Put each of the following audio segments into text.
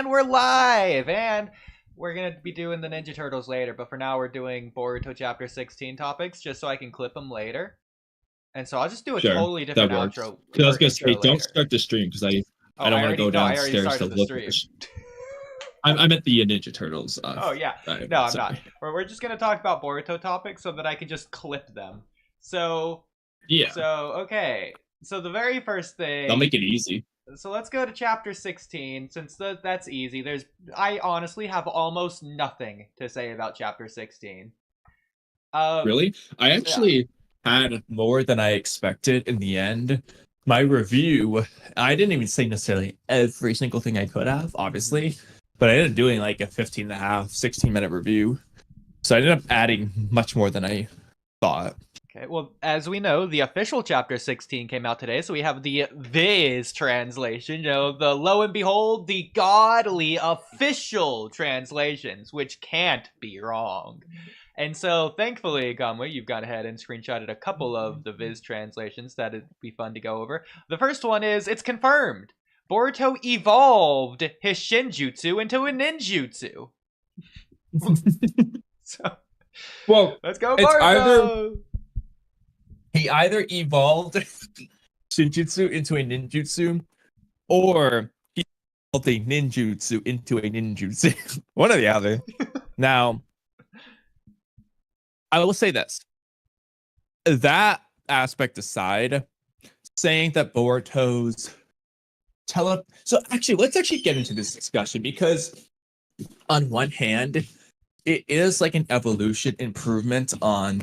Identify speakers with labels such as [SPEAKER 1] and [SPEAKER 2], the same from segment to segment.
[SPEAKER 1] And we're live! And we're going to be doing the Ninja Turtles later, but for now we're doing Boruto Chapter 16 topics, just so I can clip them later. And so I'll just do a
[SPEAKER 2] Sure,
[SPEAKER 1] totally
[SPEAKER 2] that
[SPEAKER 1] different
[SPEAKER 2] works.
[SPEAKER 1] outro.
[SPEAKER 2] Because I was
[SPEAKER 1] Or
[SPEAKER 2] gonna
[SPEAKER 1] intro
[SPEAKER 2] say, don't
[SPEAKER 1] later.
[SPEAKER 2] start the stream because
[SPEAKER 1] Oh,
[SPEAKER 2] I don't want to go
[SPEAKER 1] I already
[SPEAKER 2] downstairs to
[SPEAKER 1] started the
[SPEAKER 2] look.
[SPEAKER 1] stream.
[SPEAKER 2] I'm at the Ninja Turtles.
[SPEAKER 1] Oh, yeah. No, I'm not. We're just going to talk about Boruto topics so that I can just clip them. So,
[SPEAKER 2] Yeah,
[SPEAKER 1] okay. So the very first thing...
[SPEAKER 2] they'll make it easy.
[SPEAKER 1] So let's go to chapter 16, since that's easy. I honestly have almost nothing to say about chapter 16.
[SPEAKER 2] Really? I actually had more than I expected in the end. My review, I didn't even say necessarily every single thing I could have, obviously, but I ended up doing like a 15 and a half, 16-minute review. So I ended up adding much more than I thought.
[SPEAKER 1] Okay, well, as we know, the official chapter 16 came out today, so we have the Viz translation, the lo and behold, the godly official translations, which can't be wrong. And so, thankfully, Kamui, you've gone ahead and screenshotted a couple of the Viz translations that it'd be fun to go over. The first one is, it's confirmed. Boruto evolved his Shinjutsu into a ninjutsu. So,
[SPEAKER 2] well,
[SPEAKER 1] let's go, Boruto!
[SPEAKER 2] He either evolved Shinjutsu into a ninjutsu, or he evolved a ninjutsu into a ninjutsu. One or the other. Now, I will say this. That aspect aside, saying that Boruto's So actually, let's actually get into this discussion, because on one hand, it is like an evolution improvement on,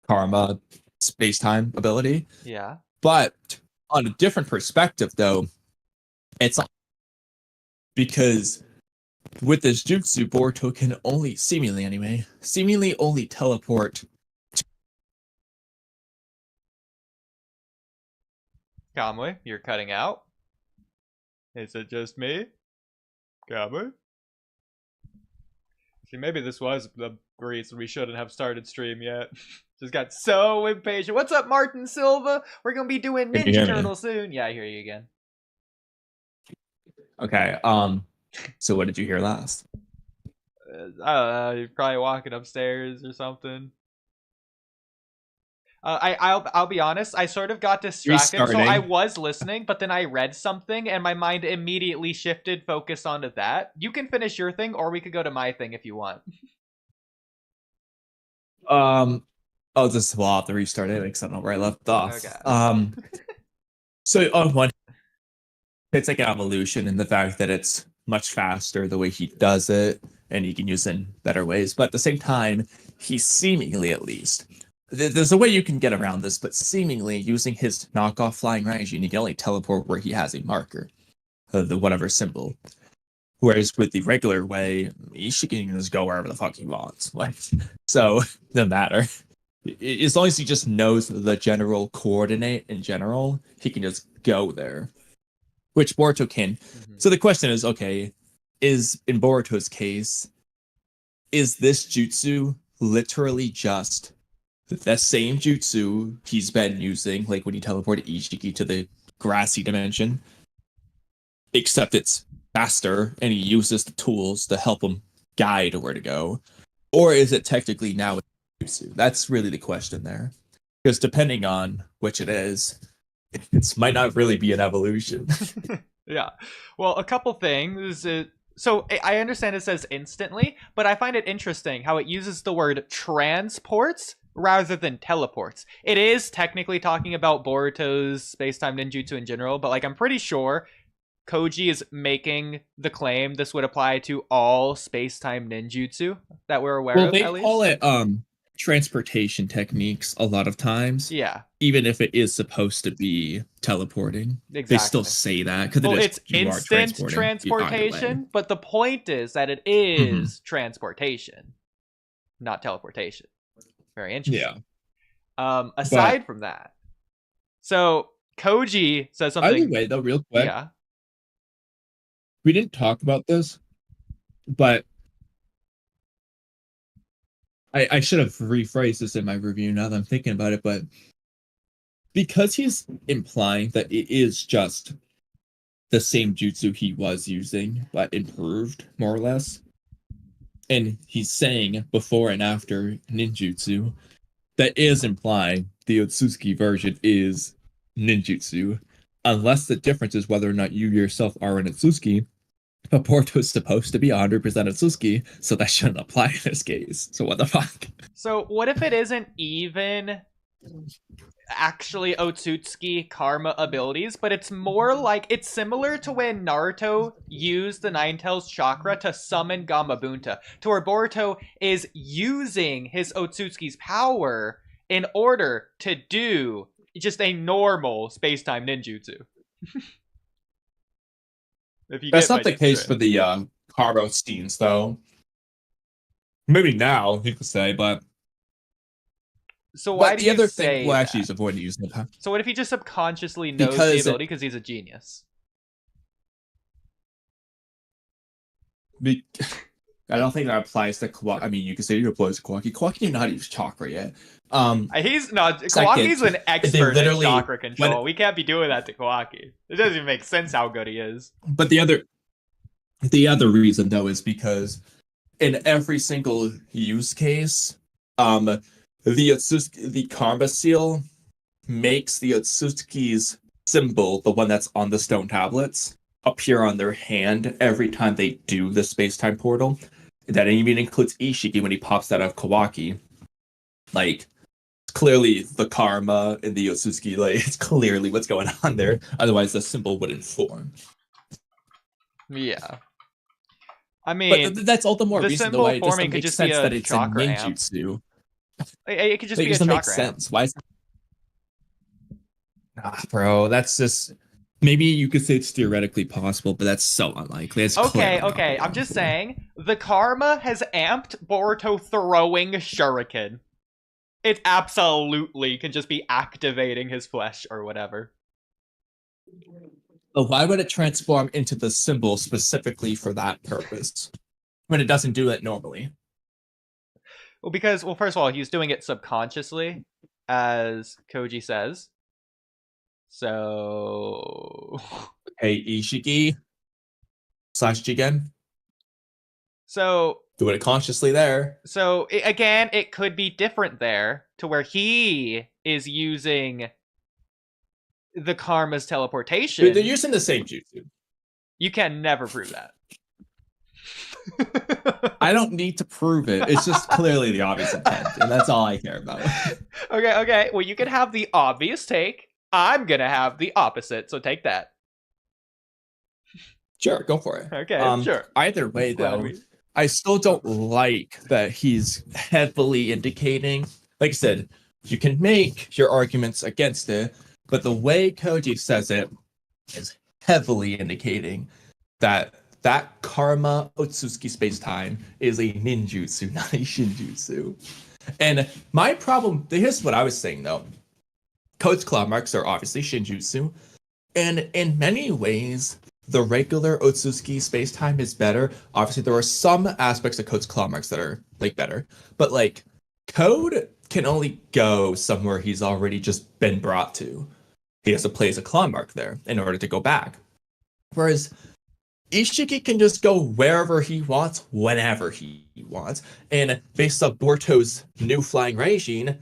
[SPEAKER 2] karma, space-time ability.
[SPEAKER 1] Yeah.
[SPEAKER 2] But on a different perspective, though, it's because with this jutsu, Boruto can seemingly only teleport.
[SPEAKER 1] Kamui, you're cutting out. Is it just me? Kamui? See, maybe this was the reason we shouldn't have started stream yet. Just got so impatient. What's up, Martin Silva? We're gonna be doing Ninja Turtle soon. Yeah, I hear you again.
[SPEAKER 2] Okay, so what did you hear last?
[SPEAKER 1] I don't know, you're probably walking upstairs or something. I'll be honest, I sort of got distracted, so I was listening, but then I read something, and my mind immediately shifted focus onto that. You can finish your thing, or we could go to my thing if you want.
[SPEAKER 2] I'll have to restart it because I don't know where I left off.
[SPEAKER 1] Okay.
[SPEAKER 2] So on one, it's like an evolution in the fact that it's much faster the way he does it, and he can use it in better ways. But at the same time, he's seemingly, at least, there's a way you can get around this, but seemingly using his knockoff flying Raijin, he can only teleport where he has a marker, the whatever symbol. Whereas with the regular way, he can just go wherever the fuck he wants. So it doesn't matter. As long as he just knows the general coordinate in general, he can just go there, which Boruto can. So the question is, okay, is in Boruto's case, is this jutsu literally just the same jutsu he's been using, like when he teleported Ishiki to the grassy dimension, except it's faster and he uses the tools to help him guide where to go? Or is it technically now jutsu? That's really the question there. Because depending on which it is, it might not really be an evolution.
[SPEAKER 1] Yeah. Well, a couple things. So I understand it says instantly, but I find it interesting how it uses the word transports rather than teleports. It is technically talking about Boruto's space-time ninjutsu in general, but I'm pretty sure Koji is making the claim this would apply to all space-time ninjutsu that we're aware of, at least.
[SPEAKER 2] They call it transportation techniques a lot of times.
[SPEAKER 1] Yeah.
[SPEAKER 2] Even if it is supposed to be teleporting. Exactly. They still say that.
[SPEAKER 1] Well, it's instant transportation, but the point is that it is transportation, not teleportation. Very interesting. Yeah. Aside from that, so Koji says something.
[SPEAKER 2] Either way, though, real quick.
[SPEAKER 1] Yeah.
[SPEAKER 2] We didn't talk about this, but I should have rephrased this in my review now that I'm thinking about it, but because he's implying that it is just the same jutsu he was using, but improved more or less. And he's saying before and after ninjutsu, that is implying the otsutsuki version is ninjutsu, unless the difference is whether or not you yourself are an otsutsuki. But Boruto is supposed to be 100% otsutsuki, so that shouldn't apply in this case. So what the fuck?
[SPEAKER 1] So what if it isn't even actually otsutsuki karma abilities, but it's more like, it's similar to when Naruto used the Nine Tails chakra to summon Gamabunta, to where Boruto is using his otsutsuki's power in order to do just a normal space-time ninjutsu. If you
[SPEAKER 2] That's
[SPEAKER 1] get
[SPEAKER 2] not the case for the Karo scenes, though. Maybe now, you could say, but...
[SPEAKER 1] So why do
[SPEAKER 2] the
[SPEAKER 1] you
[SPEAKER 2] other
[SPEAKER 1] say
[SPEAKER 2] thing, well, actually,
[SPEAKER 1] that?
[SPEAKER 2] he's avoiding using it.
[SPEAKER 1] So what if he just subconsciously knows the ability because he's a genius?
[SPEAKER 2] I don't think that applies to Kawaki. I mean, you could say it applies to Kawaki. Kawaki did not use chakra yet.
[SPEAKER 1] He's not. Kawaki's an expert at chakra control. We can't be doing that to Kawaki. It doesn't even make sense how good he is.
[SPEAKER 2] But the other reason though is because in every single use case, the karma seal makes the Otsutsuki's symbol, the one that's on the stone tablets, appear on their hand every time they do the space-time portal. That even includes Ishiki when he pops that out of Kawaki. Like, clearly the karma in the Otsutsuki, like, it's clearly what's going on there. Otherwise, the symbol wouldn't form.
[SPEAKER 1] Yeah. I mean,
[SPEAKER 2] but that's all the more
[SPEAKER 1] the
[SPEAKER 2] reason
[SPEAKER 1] symbol
[SPEAKER 2] why it
[SPEAKER 1] forming
[SPEAKER 2] doesn't
[SPEAKER 1] could
[SPEAKER 2] make
[SPEAKER 1] just be
[SPEAKER 2] sense
[SPEAKER 1] a
[SPEAKER 2] that it's a
[SPEAKER 1] chakra amp.
[SPEAKER 2] ninjutsu.
[SPEAKER 1] It could just
[SPEAKER 2] It
[SPEAKER 1] be a
[SPEAKER 2] doesn't
[SPEAKER 1] chakra
[SPEAKER 2] make sense. Why is bro, that's just... Maybe you could say it's theoretically possible, but that's so unlikely. It's
[SPEAKER 1] okay. I'm just saying, the karma has amped Boruto throwing shuriken. It absolutely can just be activating his flesh or whatever.
[SPEAKER 2] But why would it transform into the symbol specifically for that purpose when it doesn't do it normally?
[SPEAKER 1] Well, because, well, first of all, he's doing it subconsciously, as Koji says. So...
[SPEAKER 2] Hey, Ishiki / Jigen.
[SPEAKER 1] So...
[SPEAKER 2] Doing it consciously there.
[SPEAKER 1] So, again, it could be different there, to where he is using the karma's teleportation.
[SPEAKER 2] They're using the same jutsu.
[SPEAKER 1] You can never prove that.
[SPEAKER 2] I don't need to prove it. It's just clearly the obvious intent, and that's all I care about.
[SPEAKER 1] Okay. Well, you can have the obvious take. I'm gonna have the opposite, so take that.
[SPEAKER 2] Sure, go for it.
[SPEAKER 1] Okay, sure.
[SPEAKER 2] Either way, though, I still don't like that he's heavily indicating. Like I said, you can make your arguments against it, but the way Koji says it is heavily indicating that karma otsutsuki space-time is a ninjutsu, not a shinjutsu. And my problem, here's what I was saying though. Code's claw marks are obviously shinjutsu, and in many ways, the regular otsutsuki space-time is better. Obviously, there are some aspects of Code's claw marks that are like better, but like Code can only go somewhere he's already just been brought to. He has to place a claw mark there in order to go back. Whereas Ishiki can just go wherever he wants, whenever he wants. And based on Boruto's new flying regime,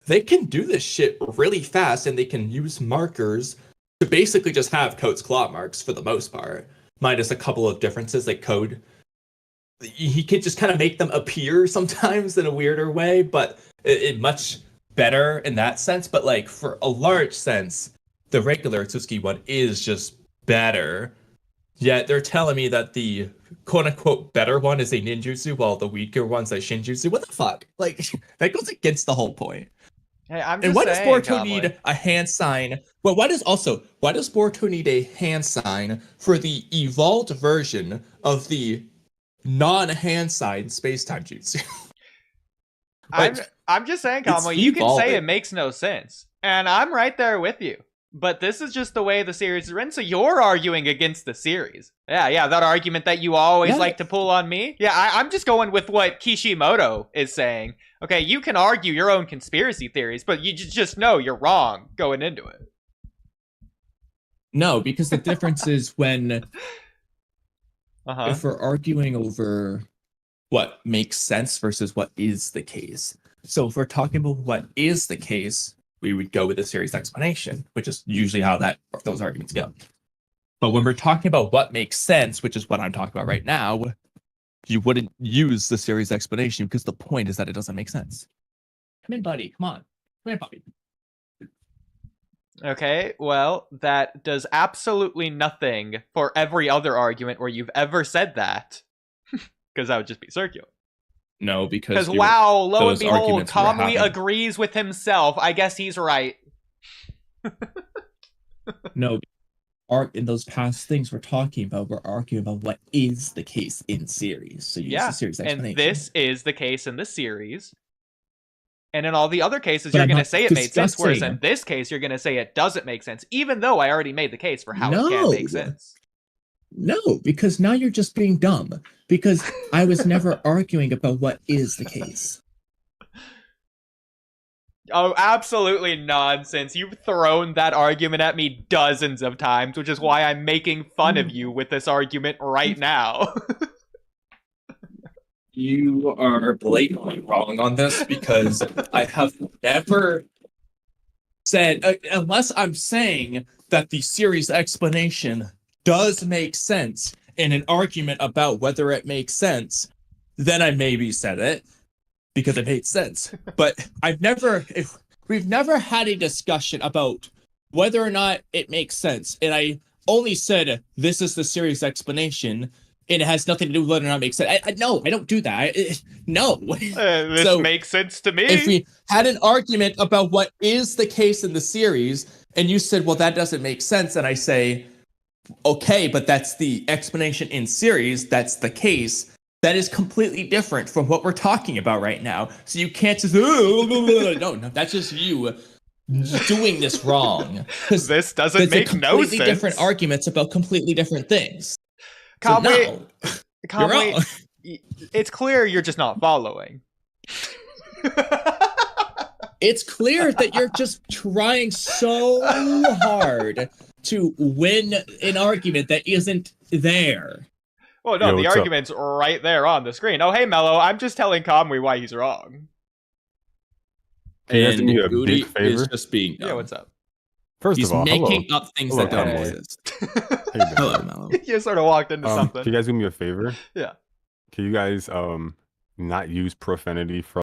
[SPEAKER 2] they can do this shit really fast, and they can use markers to basically just have Code's claw marks for the most part. Minus a couple of differences, like Code, he can just kind of make them appear sometimes in a weirder way, but it much better in that sense. But like for a large sense, the regular Otsutsuki one is just better. Yet they're telling me that the quote-unquote better one is a ninjutsu, while the weaker one's a shinjutsu. What the fuck? Like, that goes against the whole point.
[SPEAKER 1] Hey, I'm just
[SPEAKER 2] and why
[SPEAKER 1] saying,
[SPEAKER 2] does Boruto need a hand sign? Well, why does Boruto need a hand sign for the evolved version of the non-hand sign space-time jutsu?
[SPEAKER 1] I'm just saying, Kamui, you can say it makes no sense. And I'm right there with you. But this is just the way the series is written, so you're arguing against the series. Yeah, that argument that you always like to pull on me. Yeah, I'm just going with what Kishimoto is saying. Okay, you can argue your own conspiracy theories, but you just know you're wrong going into it.
[SPEAKER 2] No, because the difference is when
[SPEAKER 1] Uh-huh.
[SPEAKER 2] if we're arguing over what makes sense versus what is the case. So if we're talking about what is the case, we would go with a series explanation, which is usually how those arguments go. But when we're talking about what makes sense, which is what I'm talking about right now, you wouldn't use the series explanation because the point is that it doesn't make sense. Come in, buddy. Come on. Come in, puppy.
[SPEAKER 1] Okay, well, that does absolutely nothing for every other argument where you've ever said that. Because that would just be circular.
[SPEAKER 2] No, because
[SPEAKER 1] wow, lo and
[SPEAKER 2] those
[SPEAKER 1] behold,
[SPEAKER 2] arguments we were
[SPEAKER 1] Kamui
[SPEAKER 2] having-
[SPEAKER 1] agrees with himself. I guess he's right.
[SPEAKER 2] No, in those past things we're talking about, we're arguing about what is the case in series. So use the series explanation.
[SPEAKER 1] And this is the case in the series. And in all the other cases,
[SPEAKER 2] But
[SPEAKER 1] you're
[SPEAKER 2] I'm
[SPEAKER 1] going to
[SPEAKER 2] not
[SPEAKER 1] say it made sense, whereas
[SPEAKER 2] discussing-
[SPEAKER 1] in this case, you're going to say it doesn't make sense, even though I already made the case for how it can make sense.
[SPEAKER 2] No, because now you're just being dumb. Because I was never arguing about what is the case.
[SPEAKER 1] Oh, absolutely nonsense. You've thrown that argument at me dozens of times, which is why I'm making fun of you with this argument right now.
[SPEAKER 2] You are blatantly wrong on this because I have never said, unless I'm saying that the series explanation does make sense in an argument about whether it makes sense, then I maybe said it because it made sense. But we've never had a discussion about whether or not it makes sense. And I only said, this is the series explanation. And it has nothing to do with whether or not it makes sense. No, I don't do that. No.
[SPEAKER 1] This
[SPEAKER 2] So,
[SPEAKER 1] makes sense to me.
[SPEAKER 2] if we had an argument about what is the case in the series, and you said, well, that doesn't make sense, and I say, okay, but that's the explanation in series, that's the case, that is completely different from what we're talking about right now. So you can't just, no, that's just you doing this wrong.
[SPEAKER 1] This doesn't make no sense.
[SPEAKER 2] Completely different arguments about completely different things.
[SPEAKER 1] Kamui,
[SPEAKER 2] You're wrong.
[SPEAKER 1] It's clear you're just not following.
[SPEAKER 2] It's clear that you're just trying so hard to win an argument that isn't there.
[SPEAKER 1] Well, no, the argument's right there on the screen. Oh, hey, Mello, I'm just telling Kamui why he's wrong.
[SPEAKER 2] And
[SPEAKER 3] you a big
[SPEAKER 2] Oodie
[SPEAKER 3] favor?
[SPEAKER 2] is just being dumb.
[SPEAKER 1] Yeah, what's up?
[SPEAKER 3] First
[SPEAKER 2] He's
[SPEAKER 3] of all,
[SPEAKER 2] making up things
[SPEAKER 3] Hello,
[SPEAKER 2] that don't
[SPEAKER 1] Kamui.
[SPEAKER 2] exist.
[SPEAKER 3] How you doing?
[SPEAKER 2] Hello, Mello.
[SPEAKER 1] You sort of walked into
[SPEAKER 3] Can
[SPEAKER 1] something.
[SPEAKER 3] you guys do me a favor?
[SPEAKER 1] Yeah.
[SPEAKER 3] Can you guys not use profanity for